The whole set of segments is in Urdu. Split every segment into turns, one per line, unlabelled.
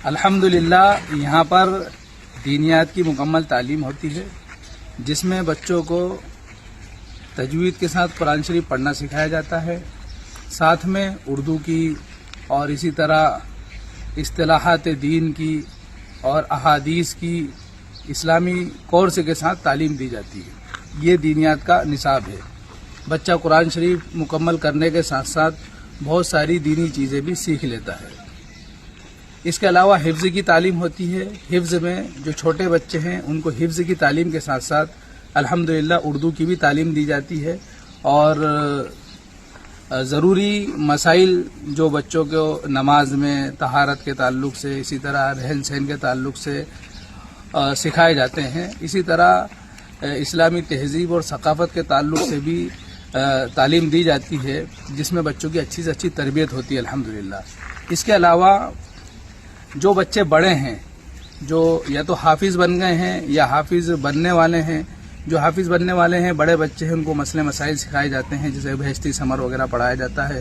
الحمدللہ یہاں پر دینیات کی مکمل تعلیم ہوتی ہے، جس میں بچوں کو تجوید کے ساتھ قرآن شریف پڑھنا سکھایا جاتا ہے، ساتھ میں اردو کی اور اسی طرح اصطلاحات دین کی اور احادیث کی اسلامی کورس کے ساتھ تعلیم دی جاتی ہے۔ یہ دینیات کا نصاب ہے۔ بچہ قرآن شریف مکمل کرنے کے ساتھ ساتھ بہت ساری دینی چیزیں بھی سیکھ لیتا ہے۔ اس کے علاوہ حفظ کی تعلیم ہوتی ہے۔ حفظ میں جو چھوٹے بچے ہیں ان کو حفظ کی تعلیم کے ساتھ ساتھ الحمدللہ اردو کی بھی تعلیم دی جاتی ہے، اور ضروری مسائل جو بچوں کو نماز میں طہارت کے تعلق سے، اسی طرح رہن سہن کے تعلق سے سکھائے جاتے ہیں۔ اسی طرح اسلامی تہذیب اور ثقافت کے تعلق سے بھی تعلیم دی جاتی ہے، جس میں بچوں کی اچھی سے اچھی تربیت ہوتی ہے الحمدللہ۔ اس کے علاوہ جو بچے بڑے ہیں، جو یا تو حافظ بن گئے ہیں یا حافظ بننے والے ہیں، جو حافظ بننے والے ہیں بڑے بچے ہیں، ان کو مسئلے مسائل سکھائے جاتے ہیں، جیسے بہشتی ثمر وغیرہ پڑھایا جاتا ہے۔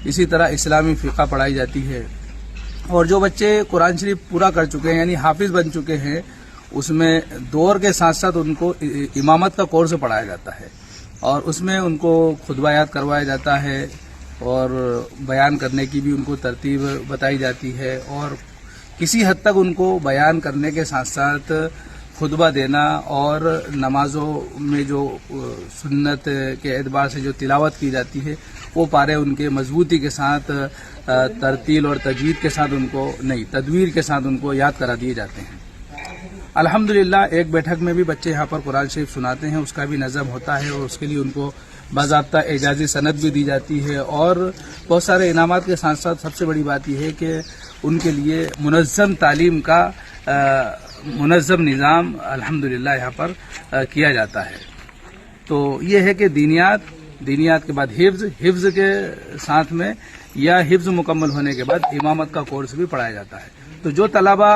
اسی طرح اسلامی فقہ پڑھائی جاتی ہے۔ اور جو بچے قرآن شریف پورا کر چکے ہیں یعنی حافظ بن چکے ہیں، اس میں دور کے ساتھ ساتھ ان کو امامت کا کورس پڑھایا جاتا ہے، اور اس میں ان کو خطبہ یاد کروایا جاتا ہے، اور بیان کرنے کی بھی ان کو ترتیب بتائی جاتی ہے، اور کسی حد تک ان کو بیان کرنے کے ساتھ ساتھ خطبہ دینا اور نمازوں میں جو سنت کے اعتبار سے جو تلاوت کی جاتی ہے وہ پارے ان کے مضبوطی کے ساتھ ترتیل اور تجوید کے ساتھ ان کو تدویر کے ساتھ ان کو یاد کرا دیے جاتے ہیں۔ الحمدللہ ایک بیٹھک میں بھی بچے یہاں پر قرآن شریف سناتے ہیں، اس کا بھی نظم ہوتا ہے، اور اس کے لیے ان کو باضابطہ اعزازی سند بھی دی جاتی ہے، اور بہت سارے انعامات کے ساتھ ساتھ سب سے بڑی بات یہ ہے کہ ان کے لیے منظم تعلیم کا منظم نظام الحمدللہ یہاں پر کیا جاتا ہے۔ تو یہ ہے کہ دینیات کے بعد حفظ کے ساتھ میں یا حفظ مکمل ہونے کے بعد امامت کا کورس بھی پڑھایا جاتا ہے۔ تو جو طلبہ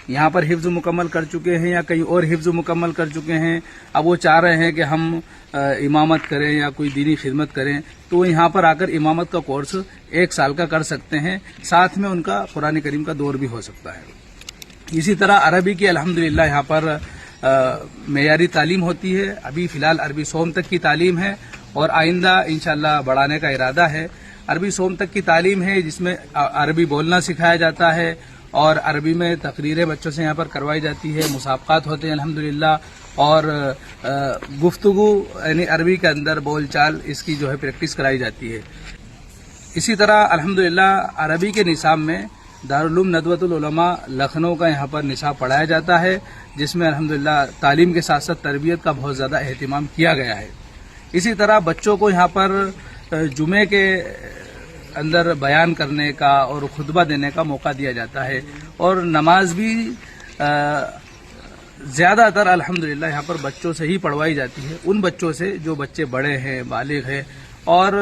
یہاں پر حفظ مکمل کر چکے ہیں یا کہیں اور حفظ مکمل کر چکے ہیں، اب وہ چاہ رہے ہیں کہ ہم امامت کریں یا کوئی دینی خدمت کریں، تو وہ یہاں پر آ کر امامت کا کورس 1 سال کا کر سکتے ہیں، ساتھ میں ان کا قرآن کریم کا دور بھی ہو سکتا ہے۔ اسی طرح عربی کی الحمدللہ یہاں پر معیاری تعلیم ہوتی ہے۔ ابھی فی الحال عربی سوم تک کی تعلیم ہے، اور آئندہ انشاءاللہ بڑھانے کا ارادہ ہے۔ عربی سوم تک کی تعلیم ہے، جس میں عربی بولنا سکھایا جاتا ہے، اور عربی میں تقریریں بچوں سے یہاں پر کروائی جاتی ہے، مسابقات ہوتے ہیں الحمدللہ، اور گفتگو یعنی عربی کے اندر بول چال اس کی جو ہے پریکٹس کرائی جاتی ہے۔ اسی طرح الحمدللہ عربی کے نصاب میں دارالعلوم ندوۃ العلماء لکھنؤ کا یہاں پر نصاب پڑھایا جاتا ہے، جس میں الحمدللہ تعلیم کے ساتھ ساتھ تربیت کا بہت زیادہ اہتمام کیا گیا ہے۔ اسی طرح بچوں کو یہاں پر جمعے کے اندر بیان کرنے کا اور خطبہ دینے کا موقع دیا جاتا ہے، اور نماز بھی زیادہ تر الحمدللہ یہاں پر بچوں سے ہی پڑھوائی جاتی ہے، ان بچوں سے جو بچے بڑے ہیں، بالغ ہیں اور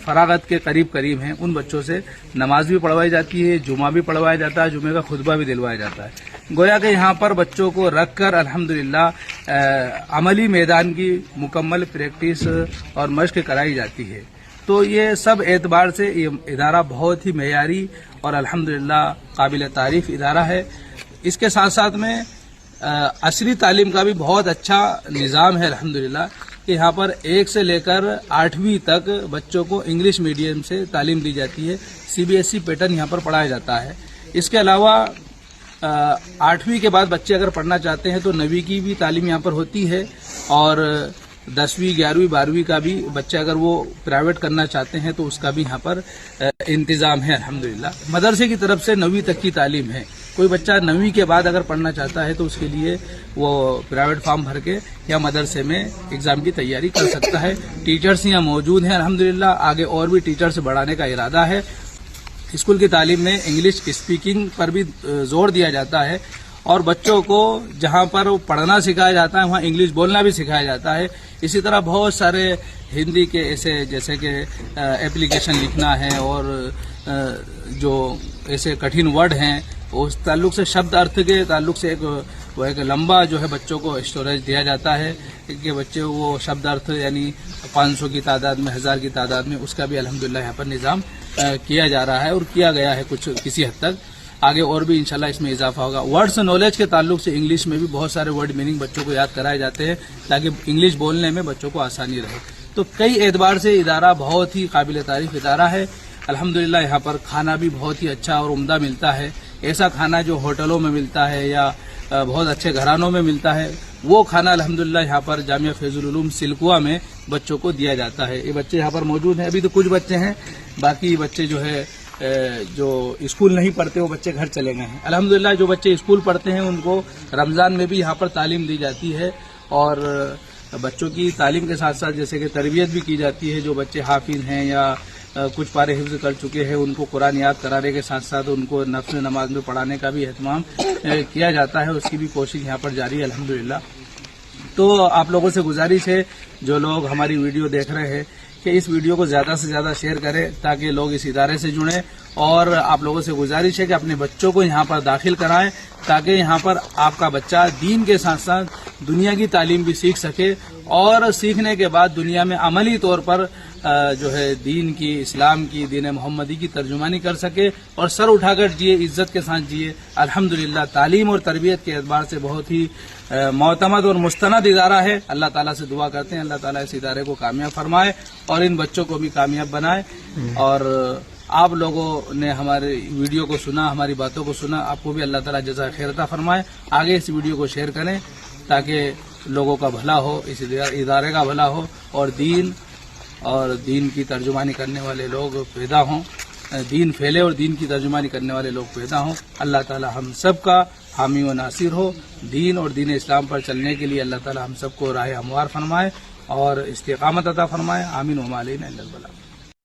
فراغت کے قریب ہیں، ان بچوں سے نماز بھی پڑھوائی جاتی ہے، جمعہ بھی پڑھوایا جاتا ہے، جمعے کا خطبہ بھی دلوایا جاتا ہے۔ گویا کہ یہاں پر بچوں کو رکھ کر الحمدللہ عملی میدان کی مکمل پریکٹس اور مشق کرائی جاتی ہے۔ تو یہ سب اعتبار سے یہ ادارہ بہت ہی معیاری اور الحمدللہ قابل تعریف ادارہ ہے۔ اس کے ساتھ ساتھ میں عصری تعلیم کا بھی بہت اچھا نظام ہے الحمدللہ، کہ یہاں پر 1 سے لے کر 8ویں تک بچوں کو انگلش میڈیم سے تعلیم دی جاتی ہے، CBSE پیٹرن یہاں پر پڑھایا جاتا ہے۔ اس کے علاوہ 8ویں کے بعد بچے اگر پڑھنا چاہتے ہیں تو 9ویں کی بھی تعلیم یہاں پر ہوتی ہے، اور 10ویں 11ویں 12ویں کا بھی بچے اگر وہ پرائیویٹ کرنا چاہتے ہیں تو اس کا بھی یہاں پر انتظام ہے الحمدللہ۔ مدرسے کی طرف سے 9ویں تک کی تعلیم ہے۔ کوئی بچہ 9ویں کے بعد اگر پڑھنا چاہتا ہے تو اس کے لیے وہ پرائیویٹ فارم بھر کے یا مدرسے میں ایگزام کی تیاری کر سکتا ہے۔ ٹیچرز یہاں موجود ہیں الحمدللہ، آگے اور بھی ٹیچرز بڑھانے کا ارادہ ہے۔ اسکول کی تعلیم میں انگلش اسپیکنگ پر بھی زور دیا جاتا ہے، اور بچوں کو جہاں پر پڑھنا سکھایا جاتا ہے وہاں انگلش بولنا بھی سکھایا جاتا ہے۔ اسی طرح بہت سارے ہندی کے ایسے جیسے کہ اپلیکیشن لکھنا ہے، اور جو ایسے کٹھن ورڈ ہیں اس تعلق سے شبد ارتھ کے تعلق سے ایک لمبا جو ہے بچوں کو اسٹوریج دیا جاتا ہے کہ بچے وہ شبد ارتھ یعنی 500 کی تعداد میں، 1000 کی تعداد میں، اس کا بھی الحمدللہ یہاں پر نظام کیا جا رہا ہے اور کیا گیا ہے کسی حد تک۔ آگے اور بھی انشاءاللہ اس میں اضافہ ہوگا. ورڈز نالج کے تعلق سے انگلش میں بھی بہت سارے ورڈ میننگ بچوں کو یاد کرائے جاتے ہیں تاکہ انگلش بولنے میں بچوں کو آسانی رہے. تو کئی اعتبار سے ادارہ بہت ہی قابل تعریف ادارہ ہے. الحمدللہ یہاں پر کھانا بھی بہت ہی اچھا اور عمدہ ملتا ہے. ایسا کھانا جو ہوٹلوں میں ملتا ہے یا بہت اچھے گھرانوں میں ملتا ہے وہ کھانا الحمدللہ یہاں پر جامعہ فیض العلوم سلکوا میں بچوں کو دیا جاتا ہے. یہ بچے یہاں پر موجود ہیں. ابھی تو کچھ بچے ہیں, باقی بچے جو ہے جو اسکول نہیں پڑھتے وہ بچے گھر چلے گئے ہیں. الحمدللہ جو بچے اسکول پڑھتے ہیں ان کو رمضان میں بھی یہاں پر تعلیم دی جاتی ہے اور بچوں کی تعلیم کے ساتھ ساتھ جیسے کہ تربیت بھی کی جاتی ہے. جو بچے حافظ ہیں یا کچھ پارے حفظ کر چکے ہیں ان کو قرآن یاد کرانے کے ساتھ ساتھ ان کو نفل نماز میں پڑھانے کا بھی اہتمام کیا جاتا ہے. اس کی بھی کوشش یہاں پر جاری ہے الحمدللہ. تو آپ لوگوں سے گزارش ہے جو لوگ ہماری ویڈیو دیکھ رہے ہیں کہ اس ویڈیو کو زیادہ سے زیادہ شیئر کریں تاکہ لوگ اس ادارے سے جڑیں, اور آپ لوگوں سے گزارش ہے کہ اپنے بچوں کو یہاں پر داخل کرائیں تاکہ یہاں پر آپ کا بچہ دین کے ساتھ ساتھ دنیا کی تعلیم بھی سیکھ سکے اور سیکھنے کے بعد دنیا میں عملی طور پر جو ہے دین کی, اسلام کی, دین محمدی کی ترجمانی کر سکے اور سر اٹھا کر جیے, عزت کے ساتھ جیے. الحمدللہ تعلیم اور تربیت کے اعتبار سے بہت ہی معتمد اور مستند ادارہ ہے. اللہ تعالیٰ سے دعا کرتے ہیں اللہ تعالیٰ اس ادارے کو کامیاب فرمائے اور ان بچوں کو بھی کامیاب بنائے. اور آپ لوگوں نے ہمارے ویڈیو کو سنا, ہماری باتوں کو سنا, آپ کو بھی اللہ تعالیٰ جزائے خیر عطا فرمائے. آگے اس ویڈیو کو شیئر کریں تاکہ لوگوں کا بھلا ہو, اس ادارے کا بھلا ہو اور دین کی ترجمانی کرنے والے لوگ پیدا ہوں, دین پھیلے اور دین کی ترجمانی کرنے والے لوگ پیدا ہوں. اللہ تعالی ہم سب کا حامی و ناصر ہو. دین اور دین اسلام پر چلنے کے لیے اللہ تعالی ہم سب کو راہ ہموار فرمائے اور استقامت عطا فرمائے. آمین و ما علینا الا البلاغ.